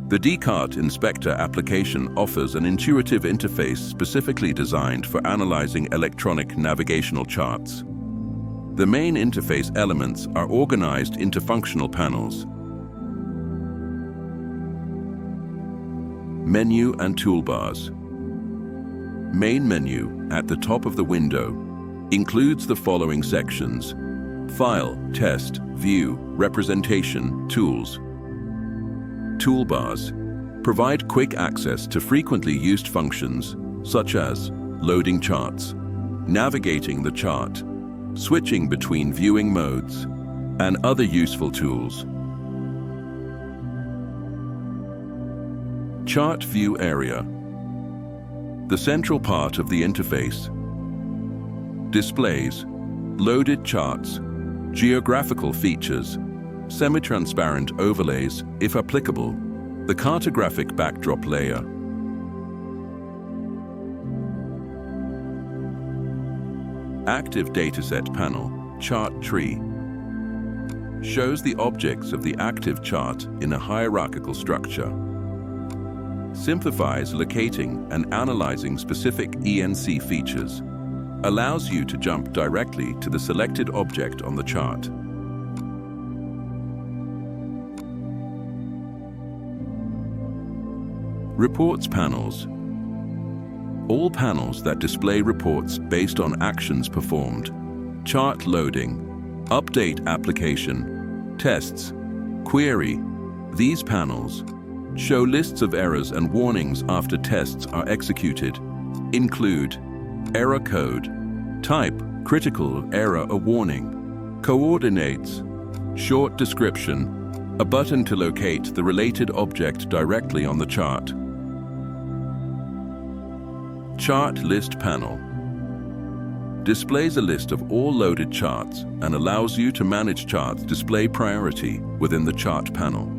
The dKart Inspector application offers an intuitive interface specifically designed for analyzing electronic navigational charts. The main interface elements are organized into functional panels. Menu and toolbars. Main menu at the top of the window includes the following sections: File, Test, View, Representation, Tools. Toolbars provide quick access to frequently used functions such as loading charts, navigating the chart, switching between viewing modes, and other useful tools. Chart View Area. The central part of the interface displays loaded charts, geographical features, semi-transparent overlays, if applicable, the cartographic backdrop layer. Active Dataset Panel, Chart Tree, shows the objects of the active chart in a hierarchical structure. Simplifies locating and analyzing specific ENC features. Allows you to jump directly to the selected object on the chart. Reports panels. All panels that display reports based on actions performed. Chart loading, update application, tests, query. These panels show lists of errors and warnings after tests are executed. Include error code, type, critical error or warning, coordinates, short description, a button to locate the related object directly on the chart. Chart List Panel displays a list of all loaded charts and allows you to manage charts display priority within the chart panel.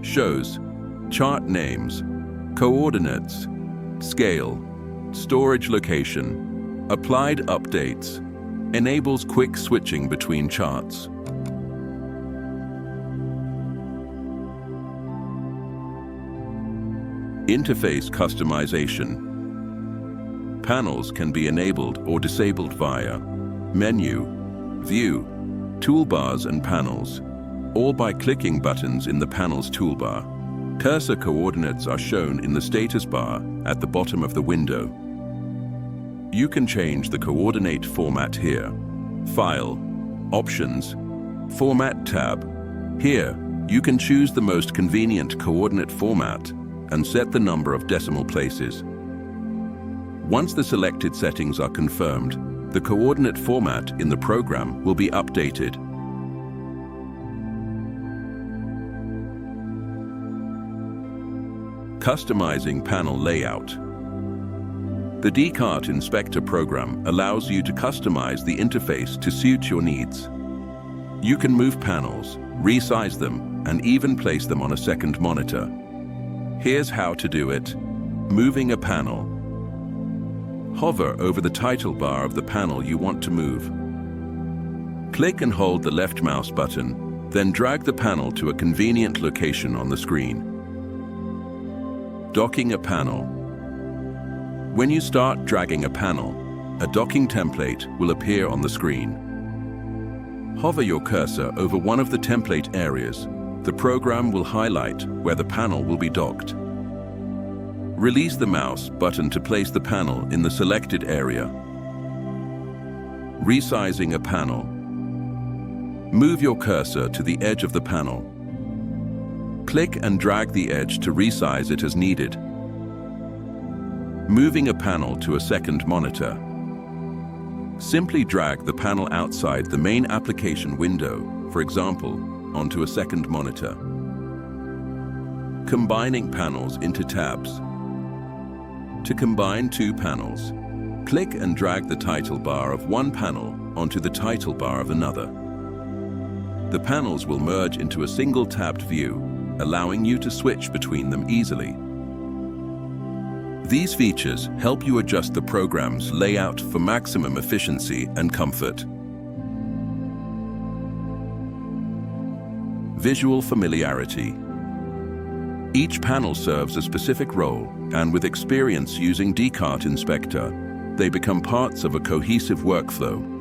Shows chart names, coordinates, scale, storage location, applied updates, enables quick switching between charts. Interface customization. Panels can be enabled or disabled via Menu, View, Toolbars and Panels, all by clicking buttons in the panel's toolbar. Cursor coordinates are shown in the status bar at the bottom of the window. You can change the coordinate format here. File, Options, Format tab. Here, you can choose the most convenient coordinate format and set the number of decimal places. Once the selected settings are confirmed, the coordinate format in the program will be updated. Customizing panel layout. The dKart Inspector program allows you to customize the interface to suit your needs. You can move panels, resize them, and even place them on a second monitor. Here's how to do it. Moving a panel. Hover over the title bar of the panel you want to move. Click and hold the left mouse button, then drag the panel to a convenient location on the screen. Docking a panel. When you start dragging a panel, a docking template will appear on the screen. Hover your cursor over one of the template areas. The program will highlight where the panel will be docked. Release the mouse button to place the panel in the selected area. Resizing a panel. Move your cursor to the edge of the panel. Click and drag the edge to resize it as needed. Moving a panel to a second monitor. Simply drag the panel outside the main application window, for example, onto a second monitor. Combining panels into tabs. To combine two panels, click and drag the title bar of one panel onto the title bar of another. The panels will merge into a single tabbed view, allowing you to switch between them easily. These features help you adjust the program's layout for maximum efficiency and comfort. Visual familiarity. Each panel serves a specific role, and with experience using dKart Inspector, they become parts of a cohesive workflow.